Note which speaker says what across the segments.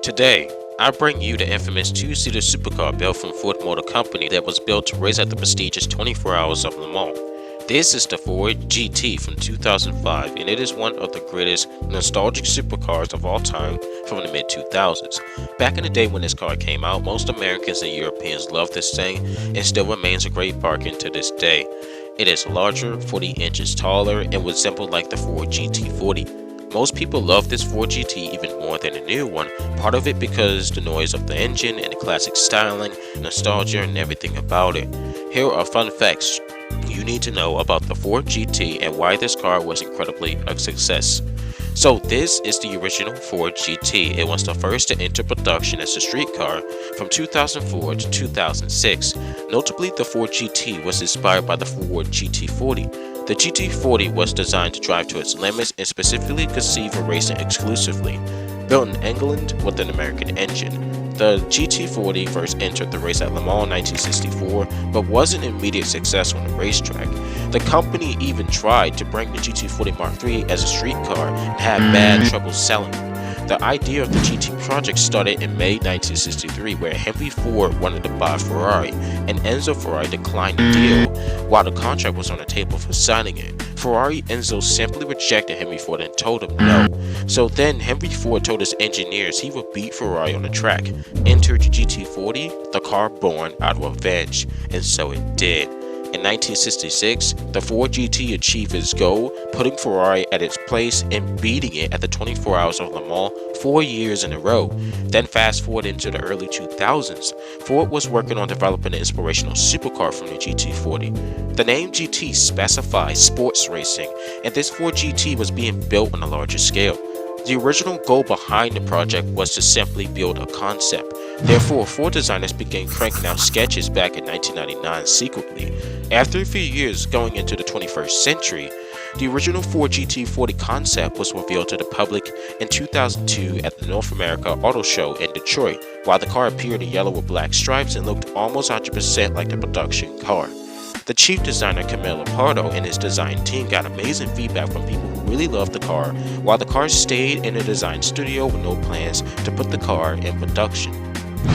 Speaker 1: Today, I bring you the infamous two-seater supercar built from Ford Motor Company that was built to race at the prestigious 24 Hours of Le Mans. This is the Ford GT from 2005, and it is one of the greatest nostalgic supercars of all time from the mid-2000s. Back in the day when this car came out, most Americans and Europeans loved this thing and still remains a great bargain to this day. It is larger, 40 inches taller, and resembled like the Ford Gt40. Most people love this Ford GT even more than the new one, part of it because the noise of the engine and the classic styling, nostalgia, and everything about it. Here are fun facts you need to know about the Ford GT and why this car was incredibly a success. So this is the original Ford GT. It was the first to enter production as a street car from 2004 to 2006. Notably, the Ford GT was inspired by the Ford Gt40. The Gt40 was designed to drive to its limits and specifically conceived for racing exclusively. Built in England with an American engine, the Gt40 first entered the race at Le Mans in 1964, but wasn't an immediate success on the racetrack. The company even tried to bring the Gt40 Mark III as a street car and had bad trouble selling it. The idea of the GT project started in May 1963, where Henry Ford wanted to buy Ferrari, and Enzo Ferrari declined the deal while the contract was on the table for signing it. Ferrari Enzo simply rejected Henry Ford and told him no. So then Henry Ford told his engineers he would beat Ferrari on the track. Entered the Gt40, the car born out of revenge, and so it did. In 1966, the Ford GT achieved its goal, putting Ferrari at its place and beating it at the 24 Hours of Le Mans 4 years in a row. Then fast forward into the early 2000s, Ford was working on developing an inspirational supercar from the Gt40. The name GT specifies sports racing, and this Ford GT was being built on a larger scale. The original goal behind the project was to simply build a concept. Therefore, Ford designers began cranking out sketches back in 1999 secretly. After a few years going into the 21st century, the original Ford Gt40 concept was revealed to the public in 2002 at the North America Auto Show in Detroit, while the car appeared in yellow with black stripes and looked almost 100% like the production car. The chief designer Camilo Pardo and his design team got amazing feedback from people who really loved the car, while the car stayed in the design studio with no plans to put the car in production.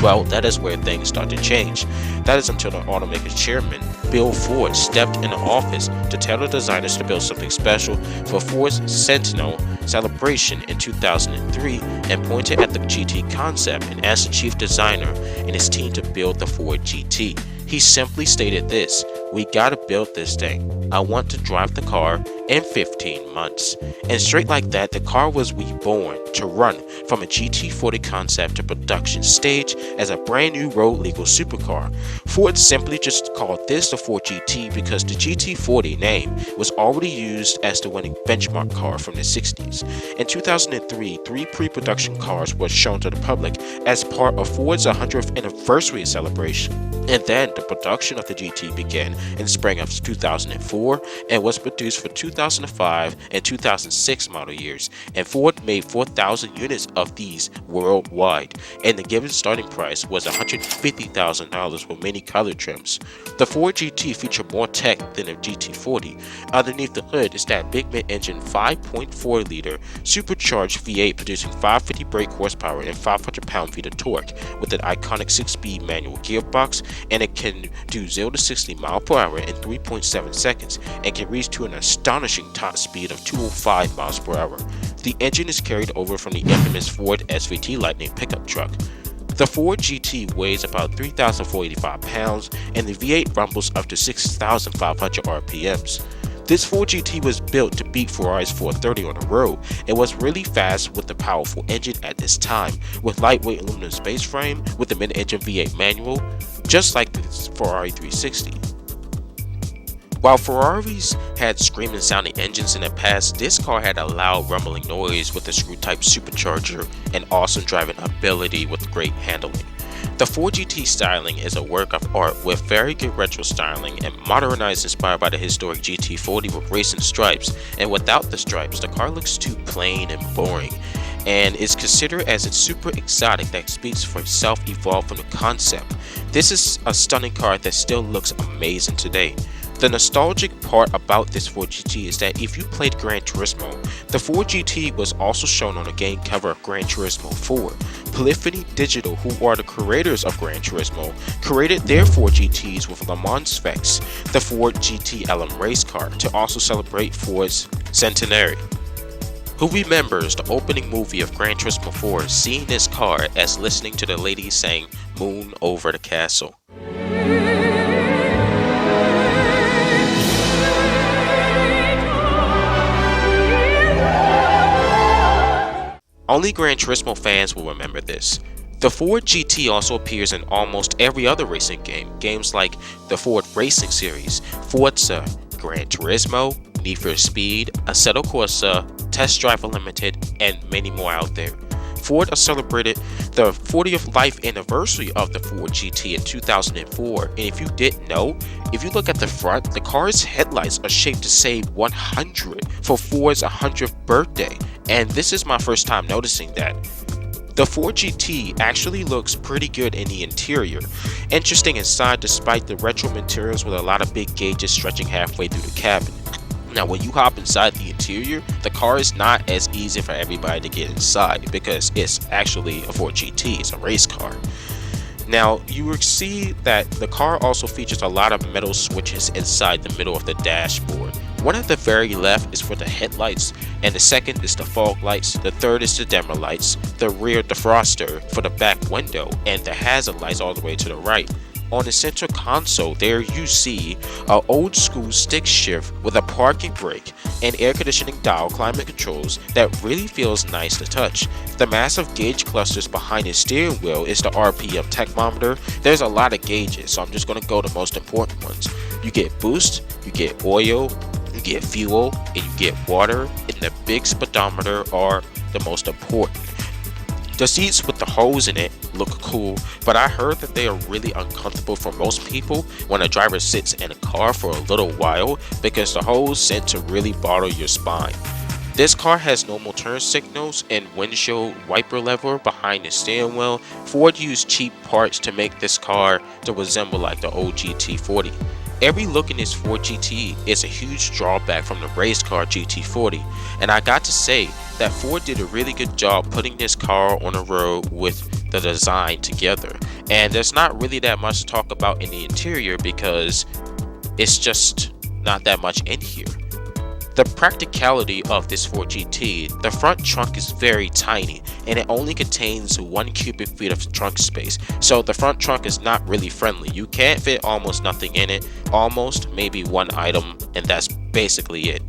Speaker 1: Well, that is where things started to change. That is until the automaker's chairman, Bill Ford, stepped in the office to tell the designers to build something special for Ford's Centennial celebration in 2003 and pointed at the GT concept and asked the chief designer and his team to build the Ford GT. He simply stated this: "We gotta build this thing. I want to drive the car in 15 months. And straight like that, the car was reborn to run from a Gt40 concept to production stage as a brand new road legal supercar. Ford simply just called this the Ford GT because the Gt40 name was already used as the winning benchmark car from the 60s. In 2003, 3 pre-production cars were shown to the public as part of Ford's 100th anniversary celebration. And then the production of the GT began in spring of 2004 and was produced for 2005 and 2006 model years, and Ford made 4,000 units of these worldwide, and the given starting price was $150,000 with many color trims. The Ford GT featured more tech than the Gt40. Underneath the hood is that big mid-engine 5.4 liter supercharged V8 producing 550 brake horsepower and 500 pound-feet of torque with an iconic 6-speed manual gearbox, and it can do 0 to 60 miles per hour in 3.7 seconds and can reach to an astonishing top speed of 205 miles per hour. The engine is carried over from the infamous Ford SVT Lightning pickup truck. The Ford GT weighs about 3,485 pounds and the V8 rumbles up to 6,500 RPMs. This Ford GT was built to beat Ferrari's 430 on the road. It was really fast with the powerful engine at this time, with lightweight aluminum space frame with the mid-engine V8 manual, just like the Ferrari 360. While Ferraris had screaming sounding engines in the past, this car had a loud rumbling noise with a screw-type supercharger and awesome driving ability with great handling. The Ford GT styling is a work of art with very good retro styling and modernized inspired by the historic Gt40 with racing stripes, and without the stripes the car looks too plain and boring, and is considered as a super exotic that speaks for itself, evolved from the concept. This is a stunning car that still looks amazing today. The nostalgic part about this Ford GT is that if you played Gran Turismo, the Ford GT was also shown on the game cover of Gran Turismo 4. Polyphony Digital, who are the creators of Gran Turismo, created their Ford GTs with Le Mans specs, the Ford GT LM race car, to also celebrate Ford's centenary. Who remembers the opening movie of Gran Turismo 4 seeing this car as listening to the ladies saying "Moon over the castle"? Only Gran Turismo fans will remember this. The Ford GT also appears in almost every other racing game, games like the Ford Racing Series, Forza, Gran Turismo, Need for Speed, Assetto Corsa, Test Drive Unlimited, and many more out there. Ford celebrated the 40th life anniversary of the Ford GT in 2004, and if you didn't know, if you look at the front, the car's headlights are shaped to say 100 for Ford's 100th birthday, and this is my first time noticing that. The Ford GT actually looks pretty good in the interior, interesting inside despite the retro materials with a lot of big gauges stretching halfway through the cabin. Now when you hop inside the interior, the car is not as easy for everybody to get inside because it's actually a Ford GT, it's a race car. Now you will see that the car also features a lot of metal switches inside the middle of the dashboard. One at the very left is for the headlights, and the second is the fog lights, the third is the dimmer lights, the rear defroster for the back window, and the hazard lights all the way to the right. On the center console, there you see an old school stick shift with a parking brake and air conditioning dial climate controls that really feels nice to touch. The massive gauge clusters behind the steering wheel is the RPM tachometer. There's a lot of gauges, so I'm just going to go to the most important ones. You get boost, you get oil, you get fuel, and you get water, and the big speedometer are the most important. The seats with the holes in it look cool, but I heard that they are really uncomfortable for most people when a driver sits in a car for a little while because the holes tend to really bother your spine. This car has normal turn signals and windshield wiper lever behind the steering wheel. Ford used cheap parts to make this car to resemble like the old Gt40. Every look in this Ford GT is a huge drawback from the race car Gt40, and I got to say that Ford did a really good job putting this car on the road with the design together. And there's not really that much to talk about in the interior because it's just not that much in here. The practicality of this Ford GT, the front trunk is very tiny and it only contains 1 cubic feet of trunk space, so the front trunk is not really friendly. You can't fit almost nothing in it, almost maybe one item, and that's basically it.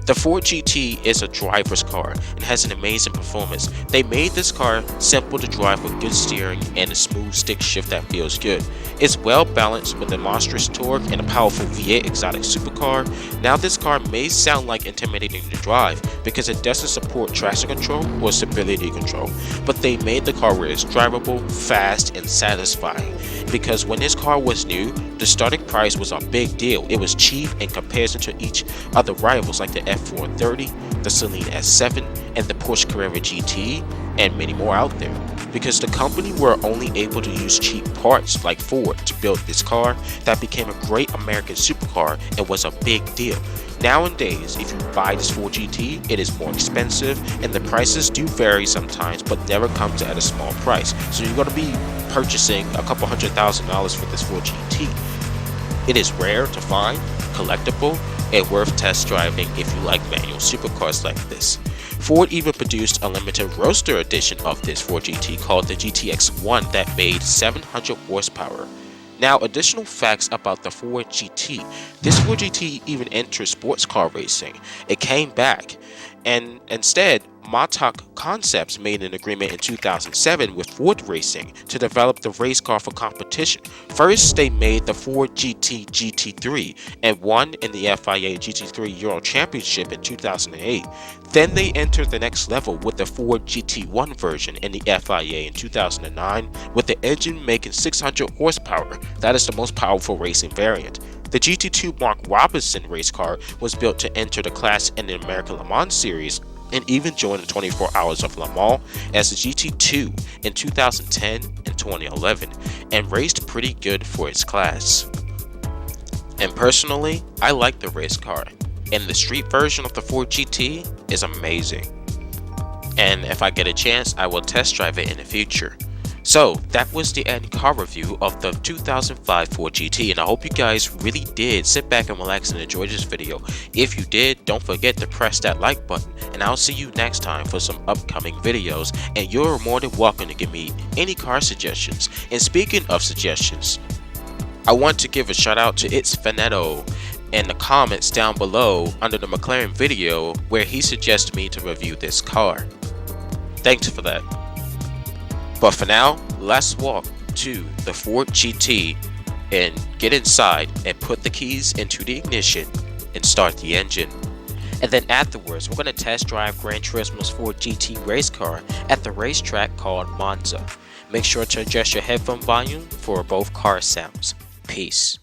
Speaker 1: The Ford GT is a driver's car and has an amazing performance. They made this car simple to drive with good steering and a smooth stick shift that feels good. It's well balanced with a monstrous torque and a powerful V8 exotic supercar. Now this car may sound like intimidating to drive because it doesn't support traction control or stability control, but they made the car where it's drivable, fast, and satisfying. Because when this car was new, the starting price was a big deal. It was cheap in comparison to each other rivals like the F430, the Celine S7, and the Porsche Carrera GT, and many more out there. Because the company were only able to use cheap parts like Ford to build this car that became a great American supercar and was a big deal. Nowadays, if you buy this Ford GT, it is more expensive and the prices do vary sometimes, but never comes at a small price. So you're going to be purchasing a couple $100,000 for this Ford GT. It is rare to find, collectible, and worth test driving if you like manual supercars like this. Ford even produced a limited roadster edition of this Ford GT called the GTX1 that made 700 horsepower. Now, additional facts about the Ford GT. This Ford GT even entered sports car racing. It came back, and instead, Montauk Concepts made an agreement in 2007 with Ford Racing to develop the race car for competition. First, they made the Ford Gt Gt3 and won in the FIA GT3 Euro Championship in 2008. Then they entered the next level with the Ford GT1 version in the FIA in 2009, with the engine making 600 horsepower. That is the most powerful racing variant. The GT2 Mark Robinson race car was built to enter the class in the American Le Mans series and even joined the 24 Hours of Le Mans as the GT2 in 2010 and 2011 and raced pretty good for its class. And personally, I like the race car, and the street version of the Ford GT is amazing. and if I get a chance, I will test drive it in the future. So that was the end car review of the 2005 Ford GT, and I hope you guys really did sit back and relax and enjoy this video. If you did, don't forget to press that like button, and I'll see you next time for some upcoming videos, and you're more than welcome to give me any car suggestions. And speaking of suggestions, I want to give a shout out to It's Finetto in the comments down below under the McLaren video where he suggested me to review this car. Thanks for that. But for now, let's walk to the Ford GT and get inside and put the keys into the ignition and start the engine. And then afterwards, we're going to test drive Gran Turismo's Ford GT race car at the racetrack called Monza. Make sure to adjust your headphone volume for both car sounds. Peace.